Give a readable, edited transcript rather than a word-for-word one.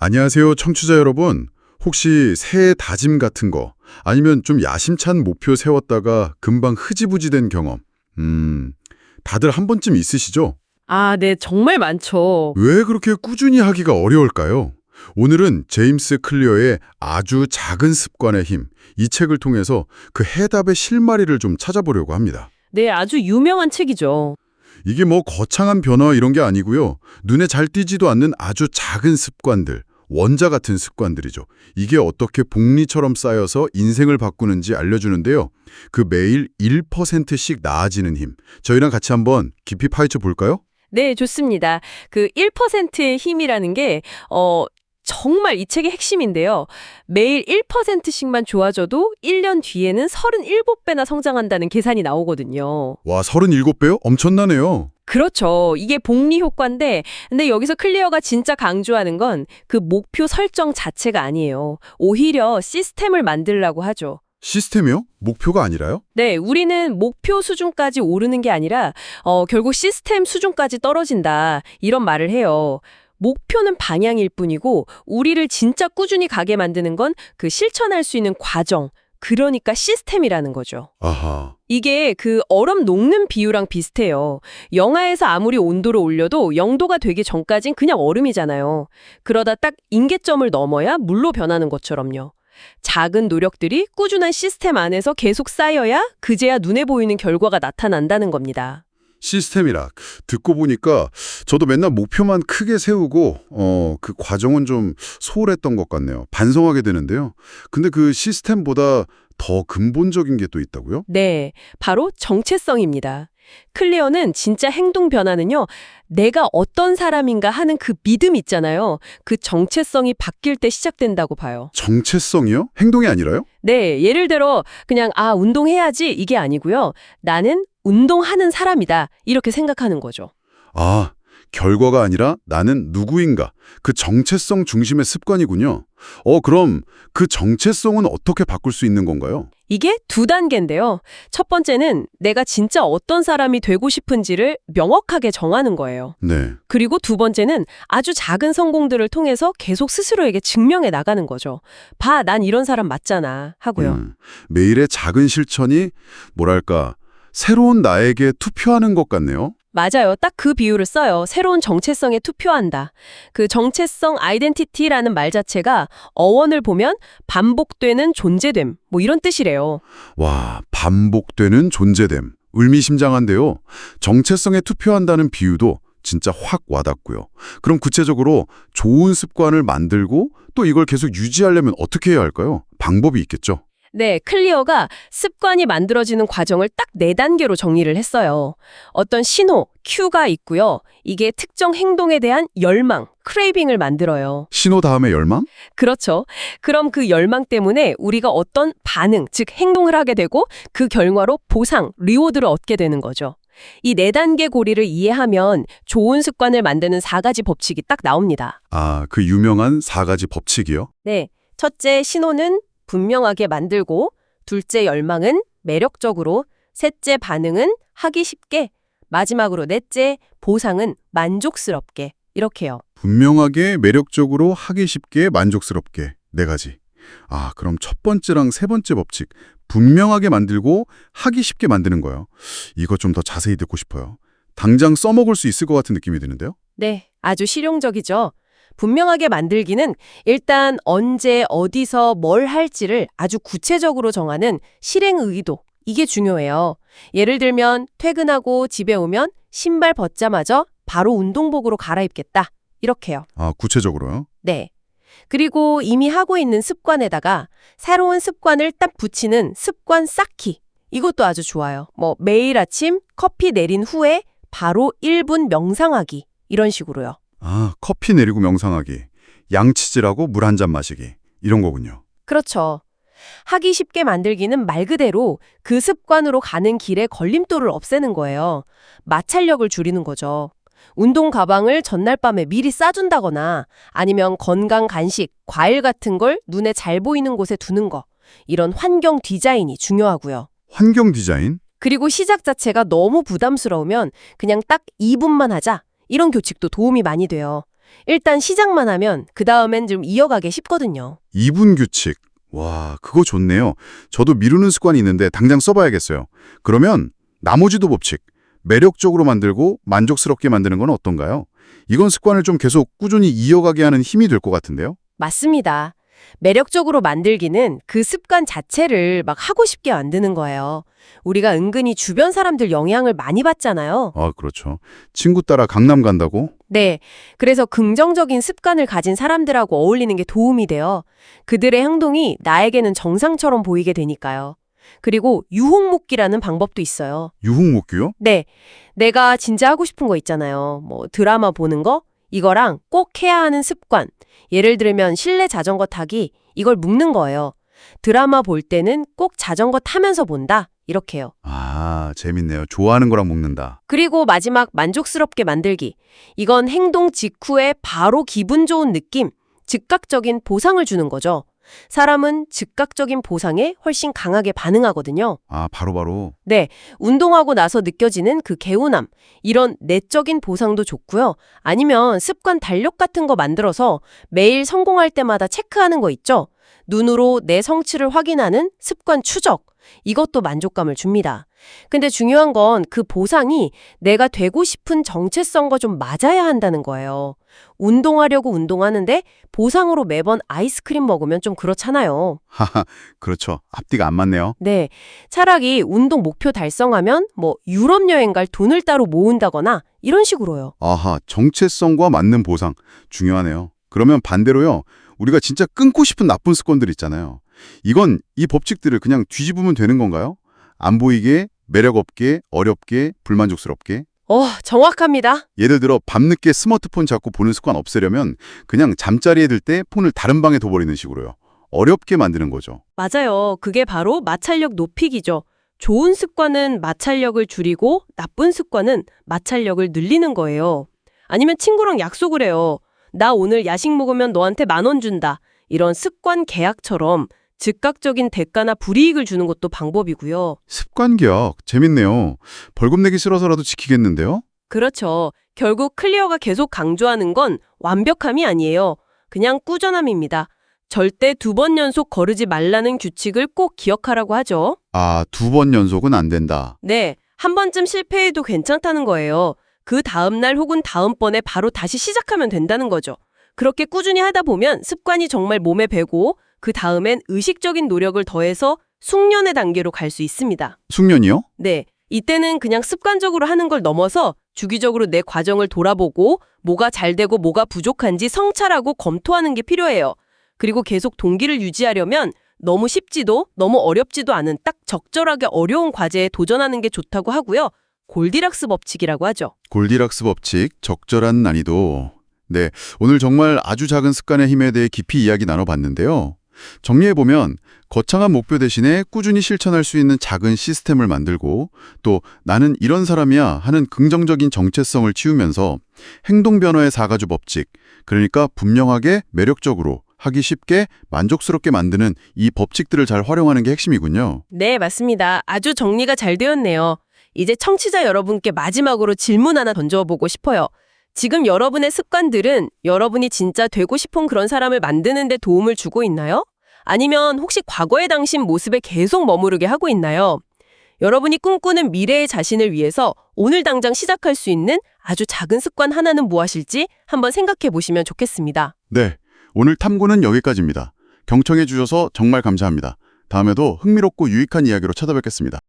안녕하세요, 청취자 여러분. 혹시 새해 다짐 같은 거, 아니면 좀 야심찬 목표 세웠다가 금방 흐지부지 된 경험, 다들 한 번쯤 있으시죠? 아, 네, 정말 많죠. 왜 그렇게 꾸준히 하기가 어려울까요? 오늘은 제임스 클리어의 아주 작은 습관의 힘, 이 책을 통해서 그 해답의 실마리를 좀 찾아보려고 합니다. 네, 아주 유명한 책이죠. 이게 뭐 거창한 변화 이런 게 아니고요. 눈에 잘 띄지도 않는 아주 작은 습관들, 원자 같은 습관들이죠. 이게 어떻게 복리처럼 쌓여서 인생을 바꾸는지 알려주는데요. 그 매일 1%씩 나아지는 힘. 저희랑 같이 한번 깊이 파헤쳐 볼까요? 네, 좋습니다. 그 1%의 힘이라는 게, 정말 이 책의 핵심인데요. 매일 1%씩만 좋아져도 1년 뒤에는 37배나 성장한다는 계산이 나오거든요. 와, 37배요? 엄청나네요. 그렇죠. 이게 복리 효과인데, 근데 여기서 클리어가 진짜 강조하는 건 그 목표 설정 자체가 아니에요. 오히려 시스템을 만들라고 하죠. 시스템이요? 목표가 아니라요? 네, 우리는 목표 수준까지 오르는 게 아니라 결국 시스템 수준까지 떨어진다. 이런 말을 해요. 목표는 방향일 뿐이고 우리를 진짜 꾸준히 가게 만드는 건 그 실천할 수 있는 과정, 그러니까 시스템이라는 거죠. 아하. 이게 그 얼음 녹는 비유랑 비슷해요. 영하에서 아무리 온도를 올려도 0도가 되기 전까진 그냥 얼음이잖아요. 그러다 딱 임계점을 넘어야 물로 변하는 것처럼요. 작은 노력들이 꾸준한 시스템 안에서 계속 쌓여야 그제야 눈에 보이는 결과가 나타난다는 겁니다. 시스템이라 듣고 보니까 저도 맨날 목표만 크게 세우고 그 과정은 좀 소홀했던 것 같네요. 반성하게 되는데요. 근데 그 시스템보다 더 근본적인 게 또 있다고요? 네, 바로 정체성입니다. 클리어는 진짜 행동 변화는요, 내가 어떤 사람인가 하는 그 믿음 있잖아요. 그 정체성이 바뀔 때 시작된다고 봐요. 정체성이요? 행동이 아니라요? 네, 예를 들어 그냥 운동해야지 이게 아니고요. 나는 운동하는 사람이다. 이렇게 생각하는 거죠. 아, 결과가 아니라 나는 누구인가. 그 정체성 중심의 습관이군요. 그럼 그 정체성은 어떻게 바꿀 수 있는 건가요? 이게 두 단계인데요. 첫 번째는 내가 진짜 어떤 사람이 되고 싶은지를 명확하게 정하는 거예요. 네. 그리고 두 번째는 아주 작은 성공들을 통해서 계속 스스로에게 증명해 나가는 거죠. 봐, 난 이런 사람 맞잖아 하고요. 매일의 작은 실천이 뭐랄까 새로운 나에게 투표하는 것 같네요. 맞아요. 딱 그 비유를 써요. 새로운 정체성에 투표한다. 그 정체성 아이덴티티라는 말 자체가 어원을 보면 반복되는 존재됨, 뭐 이런 뜻이래요. 와, 반복되는 존재됨. 의미심장한데요. 정체성에 투표한다는 비유도 진짜 확 와닿고요. 그럼 구체적으로 좋은 습관을 만들고 또 이걸 계속 유지하려면 어떻게 해야 할까요? 방법이 있겠죠? 네, 클리어가 습관이 만들어지는 과정을 딱 4단계로 정리를 했어요. 어떤 신호, 큐가 있고요. 이게 특정 행동에 대한 열망, 크레이빙을 만들어요. 신호 다음에 열망? 그렇죠. 그럼 그 열망 때문에 우리가 어떤 반응, 즉 행동을 하게 되고 그 결과로 보상, 리워드를 얻게 되는 거죠. 이 4단계 고리를 이해하면 좋은 습관을 만드는 4가지 법칙이 딱 나옵니다. 아, 그 유명한 4가지 법칙이요? 네, 첫째 신호는 분명하게 만들고, 둘째 열망은 매력적으로, 셋째 반응은 하기 쉽게, 마지막으로 넷째 보상은 만족스럽게, 이렇게요. 분명하게, 매력적으로, 하기 쉽게, 만족스럽게. 4가지. 아, 그럼 첫 번째랑 세 번째 법칙. 분명하게 만들고 하기 쉽게 만드는 거예요. 이거 좀 더 자세히 듣고 싶어요. 당장 써먹을 수 있을 것 같은 느낌이 드는데요. 네, 아주 실용적이죠. 분명하게 만들기는 일단 언제, 어디서 뭘 할지를 아주 구체적으로 정하는 실행 의도, 이게 중요해요. 예를 들면 퇴근하고 집에 오면 신발 벗자마자 바로 운동복으로 갈아입겠다. 이렇게요. 아, 구체적으로요? 네. 그리고 이미 하고 있는 습관에다가 새로운 습관을 딱 붙이는 습관 쌓기. 이것도 아주 좋아요. 매일 아침 커피 내린 후에 바로 1분 명상하기. 이런 식으로요. 아, 커피 내리고 명상하기, 양치질하고 물 한 잔 마시기, 이런 거군요. 그렇죠. 하기 쉽게 만들기는 말 그대로 그 습관으로 가는 길에 걸림돌을 없애는 거예요. 마찰력을 줄이는 거죠. 운동 가방을 전날 밤에 미리 싸둔다거나 아니면 건강 간식, 과일 같은 걸 눈에 잘 보이는 곳에 두는 거. 이런 환경 디자인이 중요하고요. 환경 디자인? 그리고 시작 자체가 너무 부담스러우면 그냥 딱 2분만 하자. 이런 규칙도 도움이 많이 돼요. 일단 시작만 하면 그 다음엔 좀 이어가기 쉽거든요. 2분 규칙. 와, 그거 좋네요. 저도 미루는 습관이 있는데 당장 써봐야겠어요. 그러면 나머지도 법칙. 매력적으로 만들고 만족스럽게 만드는 건 어떤가요? 이건 습관을 좀 계속 꾸준히 이어가게 하는 힘이 될 것 같은데요? 맞습니다. 매력적으로 만들기는 그 습관 자체를 막 하고 싶게 만드는 거예요. 우리가 은근히 주변 사람들 영향을 많이 받잖아요. 아, 그렇죠. 친구 따라 강남 간다고? 네. 그래서 긍정적인 습관을 가진 사람들하고 어울리는 게 도움이 돼요. 그들의 행동이 나에게는 정상처럼 보이게 되니까요. 그리고 유혹목기라는 방법도 있어요. 유흥목교요? 네. 내가 진짜 하고 싶은 거 있잖아요. 뭐 드라마 보는 거? 이거랑 꼭 해야 하는 습관. 예를 들면 실내 자전거 타기. 이걸 묶는 거예요. 드라마 볼 때는 꼭 자전거 타면서 본다. 이렇게요. 아, 재밌네요. 좋아하는 거랑 먹는다. 그리고 마지막 만족스럽게 만들기. 이건 행동 직후에 바로 기분 좋은 느낌, 즉각적인 보상을 주는 거죠. 사람은 즉각적인 보상에 훨씬 강하게 반응하거든요. 아, 바로바로. 네, 운동하고 나서 느껴지는 그 개운함, 이런 내적인 보상도 좋고요. 아니면 습관 달력 같은 거 만들어서 매일 성공할 때마다 체크하는 거 있죠. 눈으로 내 성취를 확인하는 습관 추적, 이것도 만족감을 줍니다. 근데 중요한 건 그 보상이 내가 되고 싶은 정체성과 좀 맞아야 한다는 거예요. 운동하려고 운동하는데 보상으로 매번 아이스크림 먹으면 좀 그렇잖아요. 하하, 그렇죠. 앞뒤가 안 맞네요. 네, 차라리 운동 목표 달성하면 뭐 유럽 여행 갈 돈을 따로 모은다거나 이런 식으로요. 아하, 정체성과 맞는 보상. 중요하네요. 그러면 반대로요. 우리가 진짜 끊고 싶은 나쁜 습관들 있잖아요. 이건 이 법칙들을 그냥 뒤집으면 되는 건가요? 안 보이게, 매력 없게, 어렵게, 불만족스럽게. 정확합니다. 예를 들어 밤늦게 스마트폰 잡고 보는 습관 없애려면 그냥 잠자리에 들 때 폰을 다른 방에 둬버리는 식으로요. 어렵게 만드는 거죠. 맞아요. 그게 바로 마찰력 높이기죠. 좋은 습관은 마찰력을 줄이고 나쁜 습관은 마찰력을 늘리는 거예요. 아니면 친구랑 약속을 해요. 나 오늘 야식 먹으면 너한테 10,000원 준다. 이런 습관 계약처럼 즉각적인 대가나 불이익을 주는 것도 방법이고요. 습관 기억, 재밌네요. 벌금 내기 싫어서라도 지키겠는데요? 그렇죠. 결국 클리어가 계속 강조하는 건 완벽함이 아니에요. 그냥 꾸준함입니다. 절대 2번 연속 거르지 말라는 규칙을 꼭 기억하라고 하죠. 아, 2번 연속은 안 된다. 네, 한 번쯤 실패해도 괜찮다는 거예요. 그 다음날 혹은 다음번에 바로 다시 시작하면 된다는 거죠. 그렇게 꾸준히 하다 보면 습관이 정말 몸에 배고 그 다음엔 의식적인 노력을 더해서 숙련의 단계로 갈 수 있습니다. 숙련이요? 네, 이때는 그냥 습관적으로 하는 걸 넘어서 주기적으로 내 과정을 돌아보고 뭐가 잘 되고 뭐가 부족한지 성찰하고 검토하는 게 필요해요. 그리고 계속 동기를 유지하려면 너무 쉽지도 너무 어렵지도 않은 딱 적절하게 어려운 과제에 도전하는 게 좋다고 하고요. 골디락스 법칙이라고 하죠. 골디락스 법칙, 적절한 난이도. 네, 오늘 정말 아주 작은 습관의 힘에 대해 깊이 이야기 나눠봤는데요. 정리해보면 거창한 목표 대신에 꾸준히 실천할 수 있는 작은 시스템을 만들고 또 나는 이런 사람이야 하는 긍정적인 정체성을 키우면서 행동 변화의 4가지 법칙, 그러니까 분명하게 매력적으로 하기 쉽게 만족스럽게 만드는 이 법칙들을 잘 활용하는 게 핵심이군요. 네, 맞습니다. 아주 정리가 잘 되었네요. 이제 청취자 여러분께 마지막으로 질문 하나 던져보고 싶어요. 지금 여러분의 습관들은 여러분이 진짜 되고 싶은 그런 사람을 만드는 데 도움을 주고 있나요? 아니면 혹시 과거의 당신 모습에 계속 머무르게 하고 있나요? 여러분이 꿈꾸는 미래의 자신을 위해서 오늘 당장 시작할 수 있는 아주 작은 습관 하나는 무엇일지 한번 생각해 보시면 좋겠습니다. 네, 오늘 탐구는 여기까지입니다. 경청해 주셔서 정말 감사합니다. 다음에도 흥미롭고 유익한 이야기로 찾아뵙겠습니다.